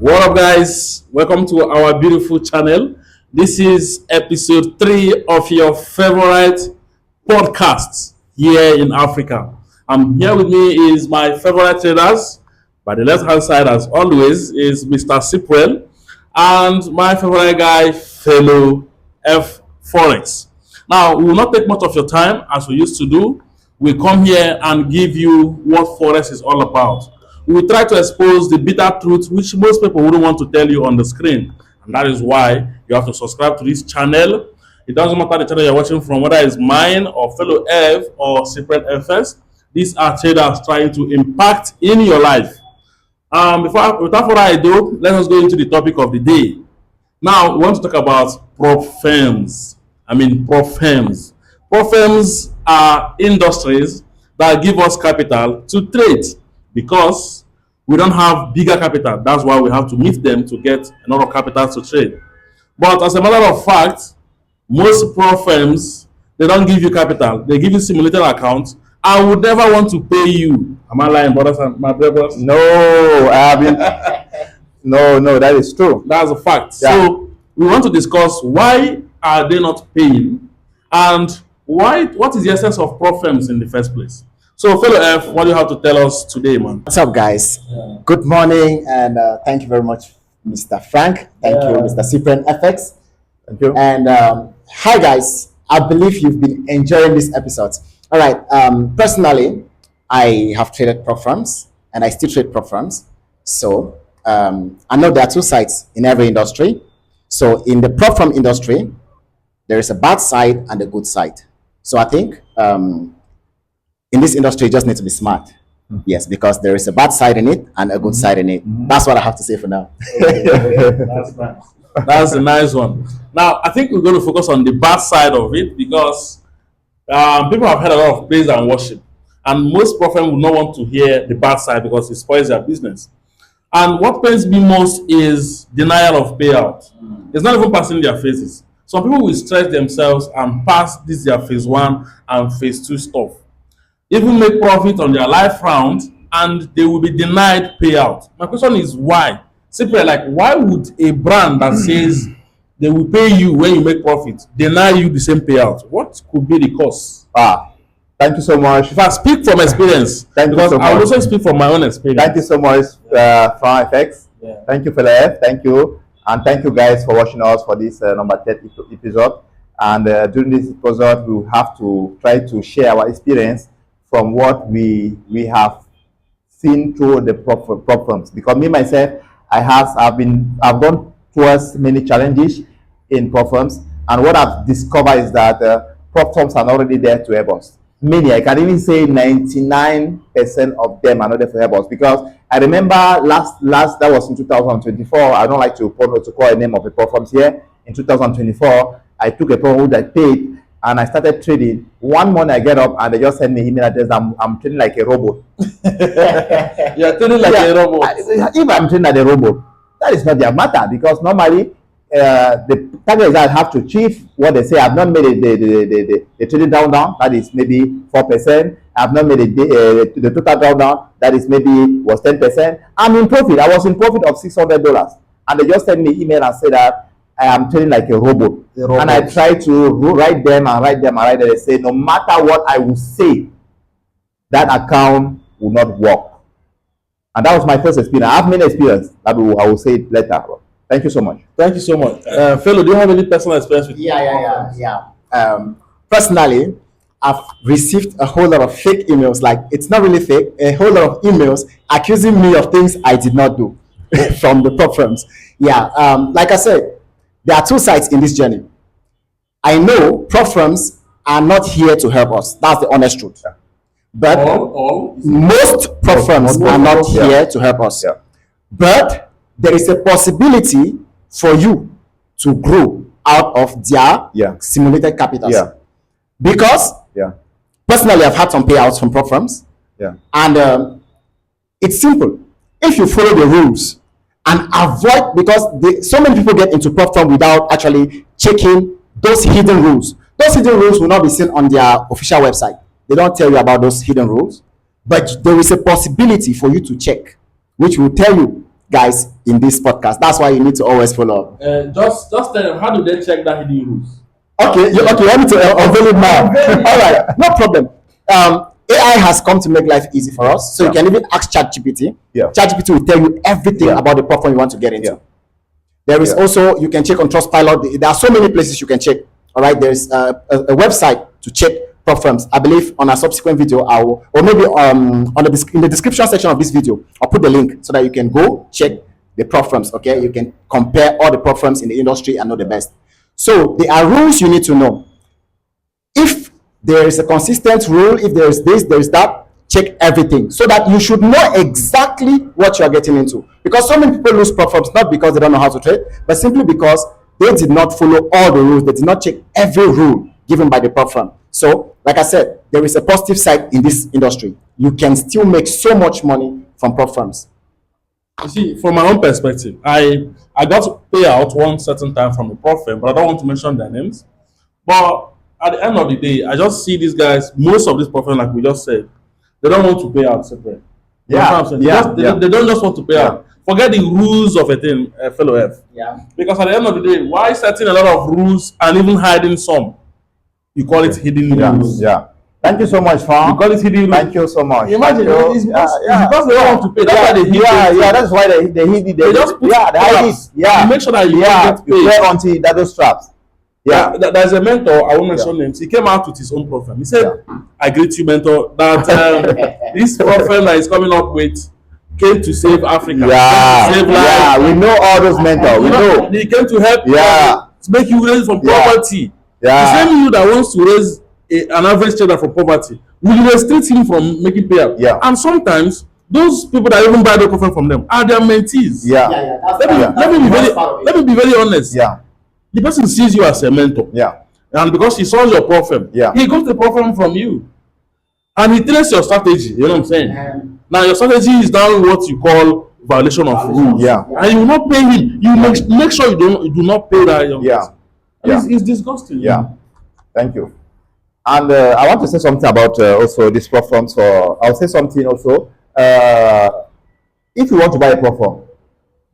What up, guys? Welcome to our beautiful channel. This is episode 3 of your favorite podcasts here in Africa. Here with me is my favorite traders. By the left hand side, as always, is Mr. Cypriel and my favorite guy, fellow F Forex. Now, we will not take much of your time as we used to do. We come here and give you what Forex is all about. We will try to expose the bitter truth which most people wouldn't want to tell you on the screen. And that is why you have to subscribe to this channel. It doesn't matter the channel you're watching from, whether it's mine or fellow F or separate FS. These are traders trying to impact in your life. Without further ado, let us go into the topic of the day. Now, we want to talk about prop firms. Prop firms. Prop firms are industries that give us capital to trade because we don't have bigger capital. That's why we have to meet them to get another capital to trade. But as a matter of fact, most prop firms, they don't give you capital. They give you simulated accounts. I would never want to pay you. Am I lying, brothers and my brothers? No, no, that is true. That's a fact. Yeah. So we want to discuss why are they not paying and what is the essence of prop firms in the first place. So fellow F, what do you have to tell us today, man? What's up, guys? Yeah. Good morning, and thank you very much, Mr. Frank. Thank you, Mr. Cyprian FX. Thank you. And hi, guys. I believe you've been enjoying this episode. All right. Personally, I have traded prop firms, and I still trade prop firms. So I know there are two sides in every industry. So in the prop firm industry, there is a bad side and a good side. So I think in this industry, you just need to be smart. Yes, because there is a bad side in it and a good side in it. That's what I have to say for now. That's nice. That's a nice one. Now, I think we're going to focus on the bad side of it because people have had a lot of praise and worship. And most prop firms will not want to hear the bad side because it spoils their business. And what pains me most is denial of payout. It's not even passing their phases. Some people will stretch themselves and pass this their phase 1 and phase 2 stuff. Even make profit on their life round, and they will be denied payout. My question is why? Simply why would a brand that says they will pay you when you make profit deny you the same payout? What could be the cause? Thank you so much. If I speak from experience, because I also speak from my own experience. Thank you so much, Frank FX. Yeah. Thank you, fellow F. Thank you. And thank you guys for watching us for this number 30 episode. And during this episode, we have to try to share our experience from what we have seen through the prop firms. Because me myself, I've gone towards many challenges in prop firms, and what I've discovered is that prop firms are not already there to help us. Many, I can even say 99% of them are not there to help us. Because I remember last that was in 2024. I don't like to call a name of a prop firms here. In 2024, I took a prop firm that paid, and I started trading. One morning I get up and they just send me email address. I'm trading like a robot. You're trading like a robot. If I'm trading like a robot, that is not their matter, because normally the target is that I have to achieve what they say. I've not made the trading down, that is maybe 4%. I've not made the total down, that is maybe was 10%. I'm in profit. I was in profit of $600, and they just send me email and say that I am trading like a robot. And I try to write them. They say no matter what I will say, that account will not work. And that was my first experience. I have many experiences that I will say it later. Thank you so much. Thank you so much. Fellow, do you have any personal experience with Personally, I've received a whole lot of fake emails. Like, it's not really fake, a whole lot of emails accusing me of things I did not do from the prop firms. Like I said, there are two sides in this journey. I know prop firms are not here to help us. That's the honest truth. But most prop firms are not here to help us. But there is a possibility for you to grow out of their simulated capitals. Because personally, I've had some payouts from prop firms. And it's simple. If you follow the rules and avoid, because so many people get into prop firm without actually checking those hidden rules. Those hidden rules will not be seen on their official website. They don't tell you about those hidden rules, but there is a possibility for you to check, which will tell you guys in this podcast. That's why you need to always follow up. Just tell them, how do they check that hidden rules? Okay, you want me to unveil it now? All right, no problem. AI has come to make life easy for us. So you can even ask ChatGPT. ChatGPT will tell you everything about the platform you want to get into. There is also, you can check on Trustpilot. There are so many places you can check. All right, there's a website to check platforms. I believe on a subsequent video, or maybe in the description section of this video, I'll put the link so that you can go check the platforms. Okay, you can compare all the platforms in the industry and know the best. So there are rules you need to know. If there is a consistent rule, if there is this, there is that, check everything so that you should know exactly what you are getting into. Because so many people lose platforms not because they don't know how to trade, but simply because they did not follow all the rules. They did not check every rule given by the platform. So, like I said, there is a positive side in this industry. You can still make so much money from platforms. You see, from my own perspective, I got to pay out one certain time from a prop firm, but I don't want to mention their names. But at the end of the day, I just see these guys, most of these prop firms, like we just said, they don't want to pay out separate. They don't just want to pay out. Forget the rules of a thing, fellow F. Because at the end of the day, why setting a lot of rules and even hiding some? You call it hidden rules. Thank you so much, Fam. You call it hidden rules. Thank you so much. Imagine, it's because they don't want to pay. That's why they hid it. That's why they hid it. They just put they hide it. You make sure that you don't get paid. You until that those traps. There's a mentor, I won't mention names. He came out with his own program. He said, I greet you, mentor, that this program that is coming up with came to save Africa. Save life. We know all those mentors. We know. He came to help to make you raise from poverty. The same you that wants to raise an average trader from poverty will restrict him from making payout. And sometimes those people that even buy the program from them are their mentees. Let me be very honest. The person sees you as a mentor. And because he saw your program, he got the program from you. And he traces your strategy. You know what I'm saying? Now your strategy is down what you call violation of rules. And you will not pay him. You make sure you do not pay that young person. It's disgusting. Thank you. And I want to say something about also these platforms. I'll say something also. If you want to buy a platform,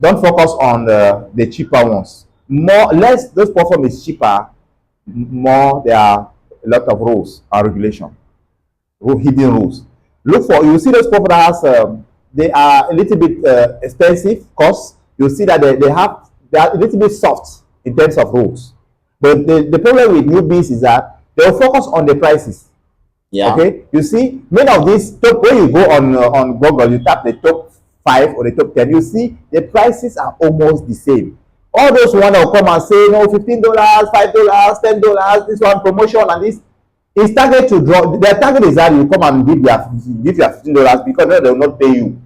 don't focus on the cheaper ones. Less those platform is cheaper, more there are a lot of rules and regulation, hidden rules. You see those platforms that has, they are a little bit expensive cost. You see that they are a little bit soft in terms of rules. But the problem with newbies is that they will focus on the prices. Okay, you see many of these when you go on Google, you tap the top 5 or the top 10, you see the prices are almost the same. All those one will come and say, no, $15, $5, $10, this one promotion and this. It's target to draw. Their target is that you come and give their $15 because they will not pay you.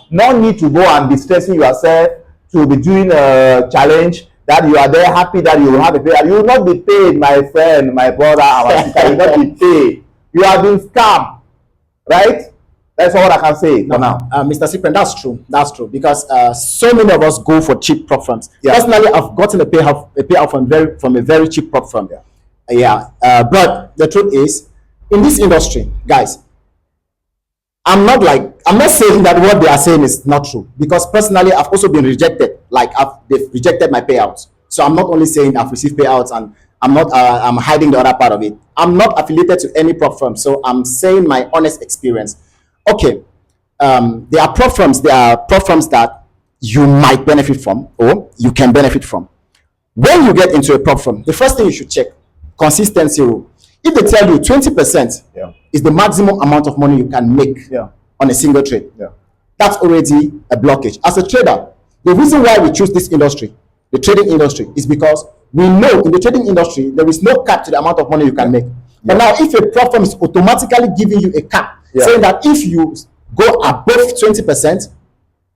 No need to go and be stressing yourself to be doing a challenge that you are there happy that you will have a pay. You will not be paid, my friend, my brother, our sister. You will not be paid. You have been scammed, right? That's all I can say for now. Mr. Cyprian, that's true. That's true because so many of us go for cheap prop firms. Personally, I've gotten a payout from a very cheap prop firm. But the truth is, in this industry, guys, I'm not saying that what they are saying is not true because personally, I've also been rejected. They've rejected my payouts. So I'm not only saying I've received payouts and I'm hiding the other part of it. I'm not affiliated to any prop firm, so I'm saying my honest experience. Okay, there are prop firms that you might benefit from or you can benefit from. When you get into a prop firm, the first thing you should check, consistency rule. If they tell you 20% is the maximum amount of money you can make on a single trade, that's already a blockage. As a trader, the reason why we choose this industry, the trading industry, is because we know in the trading industry, there is no cap to the amount of money you can make. But now, if a prop firm is automatically giving you a cap, saying that if you go above 20%,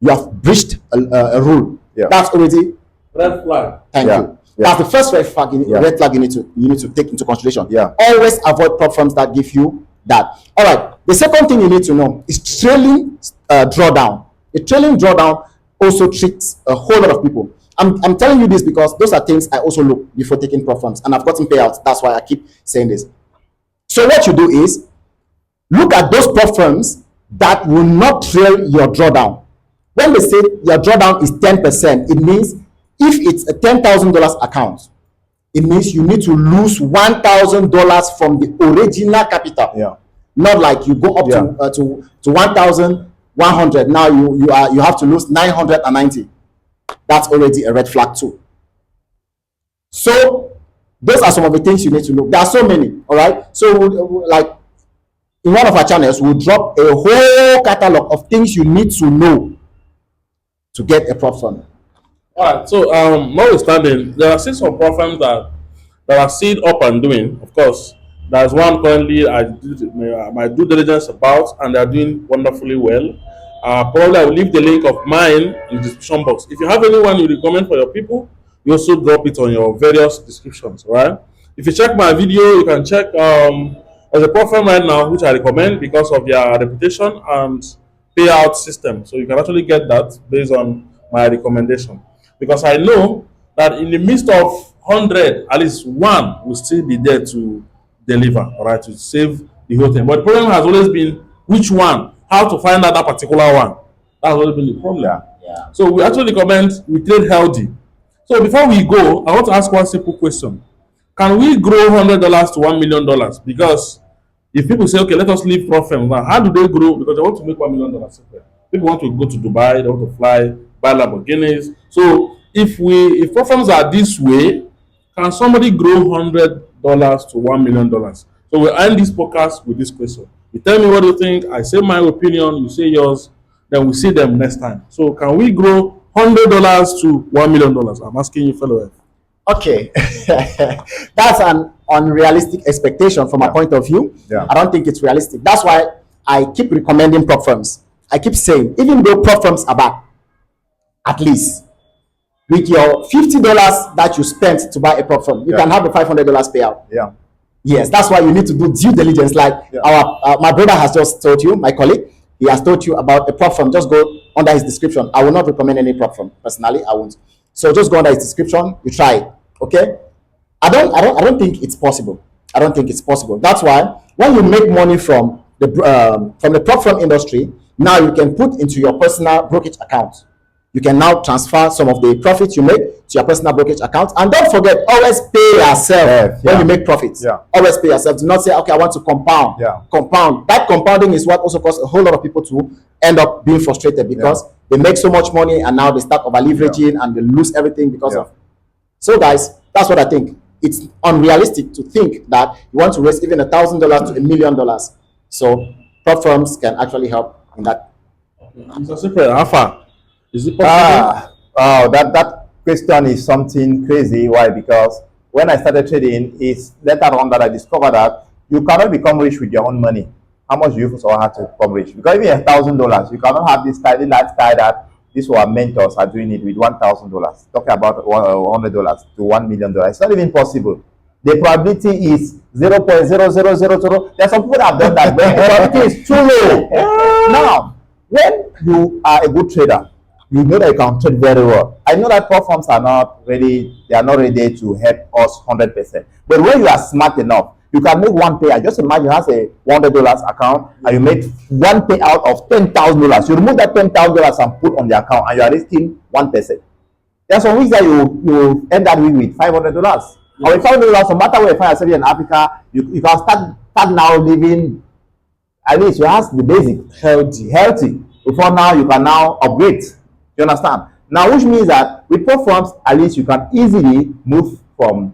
you have breached a rule. That's already red flag. Thank you. That's the first red flag. Red flag you need to take into consideration. Always avoid prop firms that give you that. All right. The second thing you need to know is trailing drawdown. A trailing drawdown also tricks a whole lot of people. I'm telling you this because those are things I also look before taking prop firms, and I've gotten payouts. That's why I keep saying this. So what you do is look at those prop firms that will not trail your drawdown. when they say your drawdown is 10%, it means if it's a $10,000 account, it means you need to lose $1,000 from the original capital. Yeah. Not like you go up to 1,100. Now you have to lose 990. That's already a red flag too. So those are some of the things you need to know. There are so many. All right. So like in one of our channels, we'll drop a whole catalog of things you need to know to get a prop firm. All right. So notwithstanding, there are still some prop firms that are still up and doing. Of course, there's one currently I did my due diligence about, and they're doing wonderfully well. Probably I will leave the link of mine in the description box. If you have anyone you recommend for your people, you also drop it on your various descriptions, right? If you check my video, you can check there's a prop firm right now which I recommend because of their reputation and payout system. So you can actually get that based on my recommendation. Because I know that in the midst of 100, at least one will still be there to deliver, all right, to save the whole thing. But the problem has always been which one, how to find out that particular one. That's always been the problem. Yeah. So we actually recommend we trade healthy. So before we go, I want to ask one simple question. Can we grow $100 to $1 million? Because if people say, okay, let us leave prop firms now, how do they grow? Because they want to make $1 million. People want to go to Dubai, they want to fly, buy Lamborghinis. So if prop firms are this way, can somebody grow $100 to $1 million? So we'll end this podcast with this question. You tell me what you think, I say my opinion, you say yours, then we'll see them next time. So can we grow $100 to $1 million? I'm asking you, fellow. Okay. That's an unrealistic expectation from my point of view. Yeah. I don't think it's realistic. That's why I keep recommending prop firms. I keep saying, even though prop firms are bad, at least with your $50 that you spent to buy a prop firm, you can have a $500 payout. Yeah. Yes, that's why you need to do due diligence. Like my brother has just told you, my colleague, he has told you about a prop firm. Just go under his description. I will not recommend any prop firm personally. I won't. So just go under his description. You try it. Okay. I don't think it's possible. I don't think it's possible. That's why when you make money from the prop firm industry, now you can put into your personal brokerage account. You can now transfer some of the profits you make to your personal brokerage account. And don't forget, always pay yourself when you make profits. Yeah. Always pay yourself. Do not say, okay, I want to compound. Yeah. Compound. That compounding is what also causes a whole lot of people to end up being frustrated because they make so much money and now they start over leveraging and they lose everything because of. So guys, that's what I think. It's unrealistic to think that you want to raise even $1,000 to $1 million. So prop firms can actually help in that. Mr. Cyprian, how far? Is it possible? That question is something crazy. Why? Because when I started trading, it's later on that I discovered that you cannot become rich with your own money. How much do you first have to become rich? Because even $1,000, you cannot have this kind of lifestyle that these were mentors are doing it with $1,000. Talking about $100 to $1 million. It's not even possible. The probability is 0.0000. There's some people that have done that, but the probability is too low. Now, when you are a good trader, you know that you can trade very well. I know that prop firms are not ready, they are not ready to help us 100%. But when you are smart enough, you can make one payout. Just imagine you have a $100 account and you make one payout of $10,000. You remove that $10,000 and put on the account and you are risking 1%. There are some weeks that you end up with $500. Or with $500, no matter where you find yourself in Africa, you can start now living, at least you have the basic healthy. Before now, you can now upgrade. You understand? Now, which means that with prop firms, at least you can easily move from